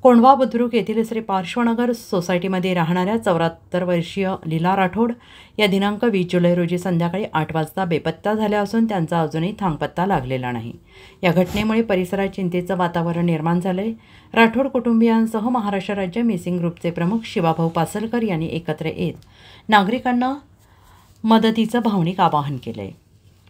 कोंढवा बुद्रुक येथील श्री पार्श्वनगर सोसायटीमध्ये राहणाऱ्या 74 वर्षीय लीला राठोड या दिनांक 20 जुलै रोजी संध्याकाळी 8 वाजता बेपत्ता झाल्या असून त्यांचा अजूनही थांगपत्ता लागलेला नाही। या घटनेमुळे परिसरात चिंतेचं वातावरण निर्माण झालंय। राठोड कुटुंबियांसह महाराष्ट्र राज्य मिसिंग ग्रुपचे प्रमुख शिवाभाऊ पासलकर यांनी एकत्र येत नागरिकांना मदतीचं भावनिक आवाहन केलंय।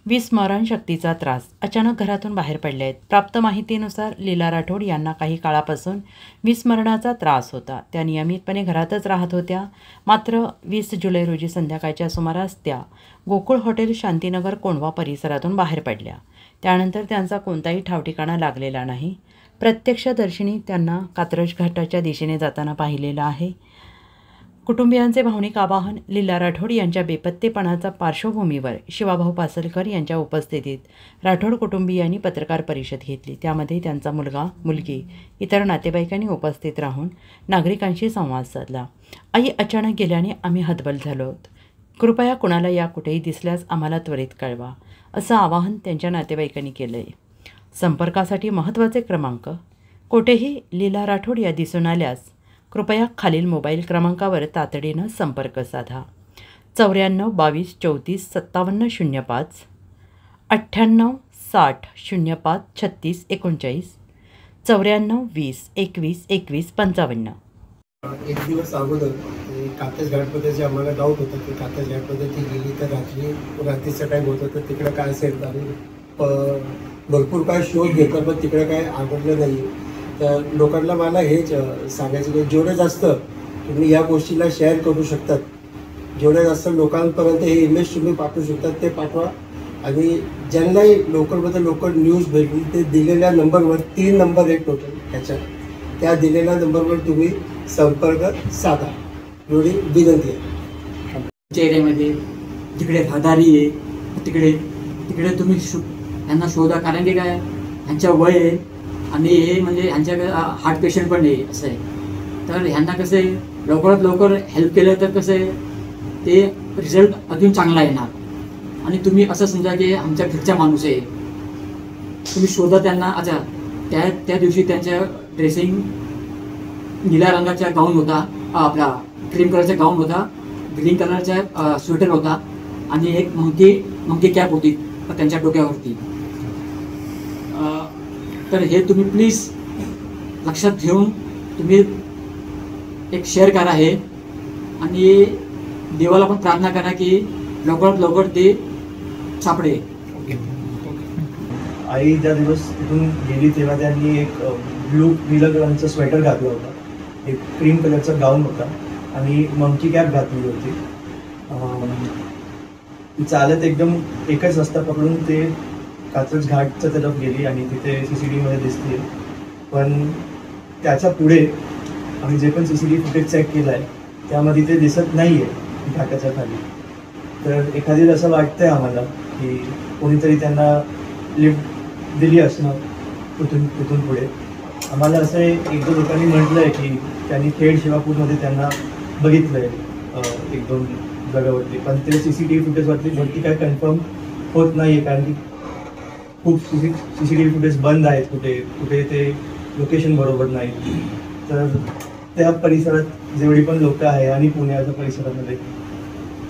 विस्मरण शक्तीचा त्रास अचानक घरातून बाहेर पडले आहेत। प्राप्त माहितीनुसार लीला राठोड यांना काही काळापासून विस्मरणाचा त्रास होता। त्या नियमितपणे घरातच राहत होत्या। मात्र 20 जुलै रोजी संध्याकाळच्या सुमारास त्या गोकुळ हॉटेल शांतीनगर कोंढवा परिसरातून बाहेर पडल्या। त्यानंतर त्यांचा कोणताही ठावठिकाणा लागलेला नाही। प्रत्यक्षदर्शींनी त्यांना कात्रज घाटाच्या दिशेने जाताना पाहिलेलं आहे। कुटुंबियांचे भावनिक आवाहन लीला राठोड यांच्या बेपत्तेपणाच्या पार्श्वभूमीवर शिवाभाऊ पासलकर यांच्या उपस्थितीत राठोड कुटुंबियांनी पत्रकार परिषद घेतली। त्यामध्ये त्यांचा मुलगा, मुलगी, इतर नातेवाईकांनी उपस्थित राहून नागरिकांशी संवाद साधला। आई अचानक गेल्याने आम्ही हतबल झालो आहोत। कृपया कुणाला या कुठेही दिसल्यास आम्हाला त्वरित कळवा, असं आवाहन त्यांच्या नातेवाईकांनी केलं आहे। संपर्कासाठी महत्त्वाचे क्रमांक, कोठेही लीला राठोड या दिसून आल्यास कृपया खालील मोबाईल क्रमांकावर तातडीनं संपर्क साधा। 94 22 34 57 05, 98 60 05 36 39, 94 20 21 21 55। एक दिवस अगोदर कात्रज घाटमध्ये जे आम्हाला डाऊट होता की कात्रज घाटमध्ये ती गेली तर रात्रीचा टाईम होता तर तिकडे काय असेल आणि भरपूर काय शोध घेतला पण तिकडे काय आवडलं नाही। तर लोकांना मला हेच सांगायचं की जेवढं जास्त तुम्ही या गोष्टीला शेअर करू शकतात, जेवढ्या जास्त लोकांपर्यंत हे इमेज तुम्ही पाठवू शकतात ते पाठवा। आणि ज्यांनाही लोकलमध्ये लोकल न्यूज भेटली ते दिलेल्या नंबरवर 3 नंबर आहेत टोटल त्याच्यात, त्या दिलेल्या नंबरवर तुम्ही संपर्क साधा, एवढी विनंती आहे। एरियामध्ये जिकडे रहदारी आहे तिकडे तुम्ही यांना शोधा, कारण की काय यांच्या वय आहे आणि हे म्हणजे ह्यांच्याकडे हार्ट पेशंट पण आहे असं आहे। तर ह्यांना कसं आहे लवकरात लवकर हेल्प केलं तर कसं आहे ते रिझल्ट अजून चांगला येणार। आणि तुम्ही असं समजा की आमच्या घरचा माणूस आहे, तुम्ही शोधा त्यांना। अच्छा, त्या दिवशी त्यांच्या ड्रेसिंग निळ्या रंगाचा गाऊन होता, आपला क्रीम कलरचा गाऊन होता, ग्रीन कलरचा स्वेटर होता आणि एक मंकी कॅप होती त्यांच्या डोक्यावरती। तर हे तुम्ही प्लीज लक्षात घेऊन तुम्ही एक शेअर करा हे, आणि देवाला पण प्रार्थना करा की लवकरात लवकर ते सापडे। आई ज्या दिवस तिथून गेली तेव्हा त्यांनी एक नीला कलरचा स्वेटर घातला होता, एक क्रीम कलरचा गाऊन होता आणि मंकी कॅप घातली होती। ती चालत एकदम एकच रस्ता पकडून ते कात्रज घाटच्या तरफ गेली आणि तिथे CCTVमध्ये दिसते। पण त्याच्या पुढे आम्ही जे पण CCTV फुटेज चेक केलं आहे त्यामध्ये ते दिसत नाही आहे घाटाच्या खाली। तर एखादीला असं वाटतंय आम्हाला की कोणीतरी त्यांना लिफ्ट दिली असणं तिथून पुढे। आम्हाला असं 1-2 लोकांनी म्हटलं आहे की त्यांनी खेड शिवापूरमध्ये त्यांना बघितलं आहे 1-2 जागावरती, पण ते CCTV फुटेजवरती काय कन्फर्म होत नाही आहे, कारण की खूप CCTV फुटेज बंद आहेत, कुठे ते लोकेशन बरोबर नाही। तर त्या परिसरात जेवढी पण लोक आहे आणि पुण्याच्या परिसरामध्ये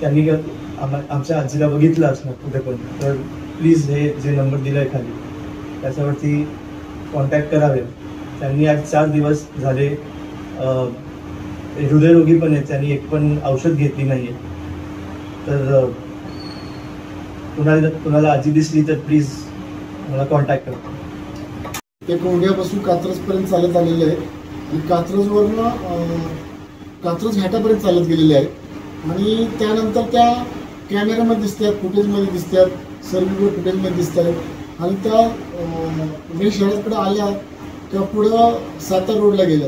त्यांनी आमच्या आजीला बघितलं असणार कुठे पण, तर प्लीज हे जे नंबर दिला आहे खाली त्याच्यावरती कॉन्टॅक्ट करावे। त्यांनी आज 4 दिवस झाले हृदयरोगी पण आहेत, त्यांनी एक पण औषध घेतली नाही आहे। तर कुणाला आजी दिसली तर प्लीज मला कॉन्टॅक्ट करा। ते कोंढव्यापासून कात्रजपर्यंत चालत आलेले आहे आणि कात्रजवरनं कात्रज घाटापर्यंत चालत गेलेले आहे आणि त्यानंतर त्या कॅमेऱ्यामध्ये दिसतात, फुटेजमध्ये दिसतात, सर्व फुटेजमध्ये दिसतात आणि त्या मेन शहराकडे आल्या तेव्हा पुढं सातारा रोडला गेल्या।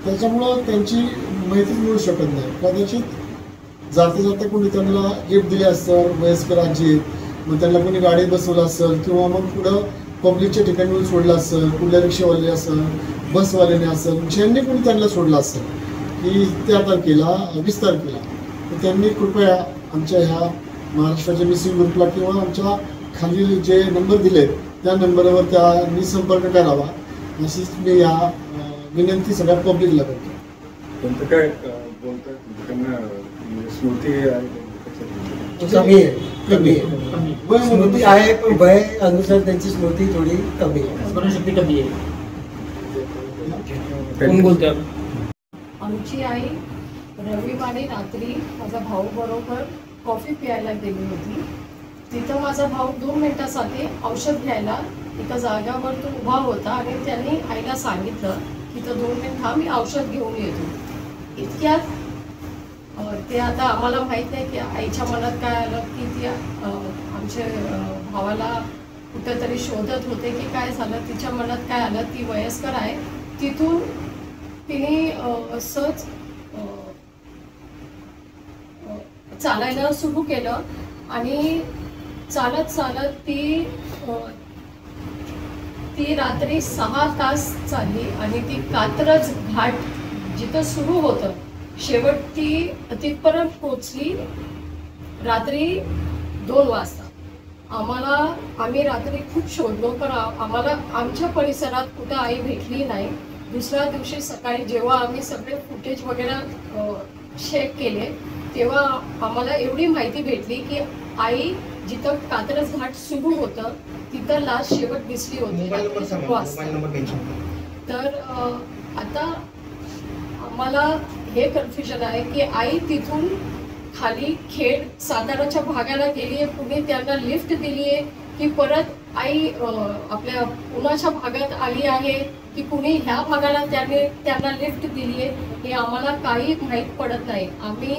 त्याच्यामुळं त्यांची माहितीच मिळू शकत नाही। कदाचित जाता कोणी त्यांना गिफ्ट दिले असतं, वयस्कर आजी, मग त्यांना कोणी गाडी बसवलं असेल किंवा मग पुढं पब्लिकच्या ठिकाणी सोडलं असेल, कुठल्या रिक्षावाले असेल, बसवाल्याने असेल, ज्यांनी कोणी त्यांना सोडलं असेल की त्या तारखेला 20 तारखेला, तर त्यांनी कृपया आमच्या ह्या महाराष्ट्राच्या मिसिंग ग्रुपला किंवा आमच्या खाली जे नंबर दिले त्या नंबरवर त्यांनी संपर्क करावा, अशीच मी या विनंती सगळ्या पब्लिकला करतो. कोणतं काय बोलतात त्यांना स्मृती आहे कमी आहे. स्मृती आहे पण वय अनुसार त्यांची स्मृती थोडी कमी आहे. स्मरणशक्ती कमी आहे. कोण बोलतोय? आमची आई रविवारी रात्री माझा भाऊ बरोबर कॉफी प्यायला गेली होती. तिथं माझा भाऊ 2 मिनिटासाठी औषध घ्यायला एका जागावर तो उभा होता आणि त्यांनी आईला सांगितलं की तो 2 मिनिट मी औषध घेऊन येतो. इतक्यात ते आता आम्हाला माहीत नाही की आईच्या मनात काय आलं की ती आमच्या भावाला कुठेतरी शोधत होते की काय झालं. तिच्या मनात काय आलं, ती वयस्कर आहे. तिथून तिने असंच चालायला सुरू केलं आणि चालत चालत ती रात्री 6 तास चालली आणि ती कात्रज घाट जिथं सुरू होतं शेवट ती तिथपर्यंत पोचली रात्री 2 वाजता. आम्ही रात्री खूप शोधलो पण आम्हाला आमच्या परिसरात कुठं आई भेटली नाही. दुसऱ्या दिवशी सकाळी जेव्हा आम्ही सगळे फुटेज वगैरे चेक केले तेव्हा आम्हाला एवढी माहिती भेटली की आई जिथं कात्रज घाट सुरू होतं तिथं लास्ट शेवट दिसली होती. तर आता आम्हाला हे कन्फ्युजन आहे की आई तिथून खाली खेड साताराच्या भागाला गेली आहे. कुणी त्यांना लिफ्ट दिली आहे की परत आई आपल्या पुण्याच्या भागात आली आहे की कुणी ह्या भागाला त्यांना लिफ्ट दिली आहे हे आम्हाला काही माहीत पडत नाही. आम्ही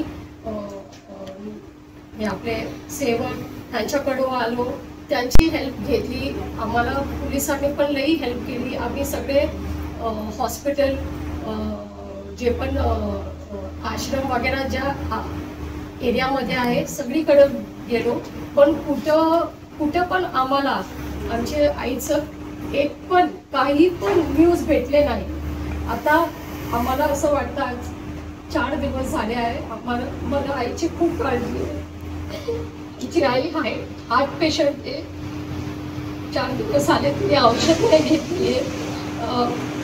हे आपले सेवक त्यांच्याकडून आलो, त्यांची हेल्प घेतली. आम्हाला पोलिसांनी पण लई हेल्प केली. आम्ही सगळे हॉस्पिटल जे पण आश्रम वगैरे ज्या एरियामध्ये आहे सगळीकडे गेलो पण कुठं पण आम्हाला आमच्या आईचं एक पण काही पण न्यूज भेटले नाही. आता आम्हाला असं वाटतं 4 दिवस झाले आहे. मला आईची खूप काळजी आहे. तिची आई आहे हार्ट पेशंट आहे. 4 दिवस झाले तिने औषध नाही घेतली आहे.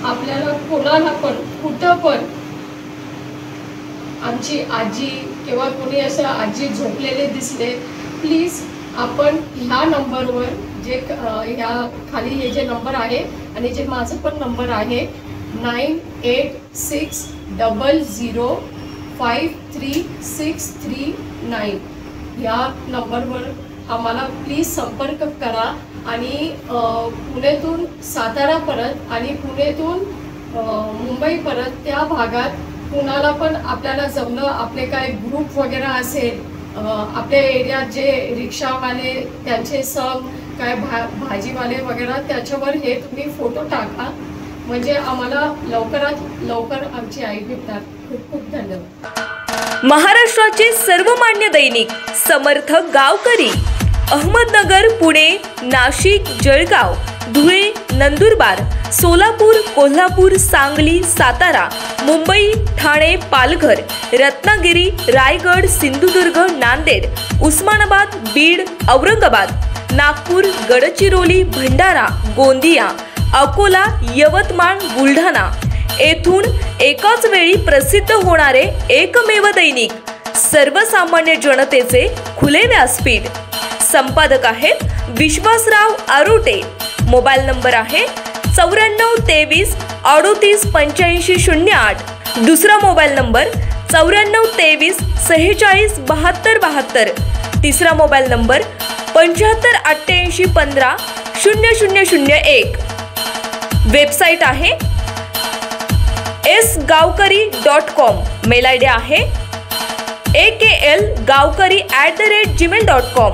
आपल्याला कोणाला पण कुठं पण आमची आजी किंवा कोणी असं आजी झोपलेले दिसले प्लीज आपण ह्या नंबरवर जे ह्या खाली हे जे नंबर आहे आणि जे माझं पण नंबर आहे 9860053639 या नंबरवर आम्हाला प्लीज संपर्क करा. आणि पुण्यातून सातारापर्यंत आणि पुण्यातून मुंबईपर्यंत त्या भागात कुणाला पण आपल्याला जमलं आपले काय ग्रुप वगैरे असेल आपल्या एरियात जे रिक्षावाले त्यांचे संघ काय भाजीवाले वगैरे त्याच्यावर हे तुम्ही फोटो टाका म्हणजे आम्हाला लवकरात लवकर आमची आई भेटणार. खूप खूप धन्यवाद. महाराष्ट्राचे सर्वमान्य दैनिक समर्थ गावकरी अहमदनगर, पुणे, नाशिक, जळगाव, धुळे, नंदुरबार, सोलापूर, कोल्हापूर, सांगली, सातारा, मुंबई, ठाणे, पालघर, रत्नागिरी, रायगड, सिंधुदुर्ग, नांदेड, उस्मानाबाद, बीड, औरंगाबाद, नागपूर, गडचिरोली, भंडारा, गोंदिया, अकोला, यवतमाळ, बुलढाणा येथून एकाच वेळी प्रसिद्ध होणारे एकमेव दैनिक सर्वसामान्य जनतेचे खुले व्यासपीठ. संपादक आहेत विश्वासराव आरोटे. मोबाईल नंबर आहे 9423 38 8508. दुसरा मोबाईल नंबर 9423 46 72 72. तिसरा मोबाईल नंबर 75 88 15 0001. वेबसाईट आहे sgavkari.com. मेल आयडी आहे aklgavkari@gmail.com.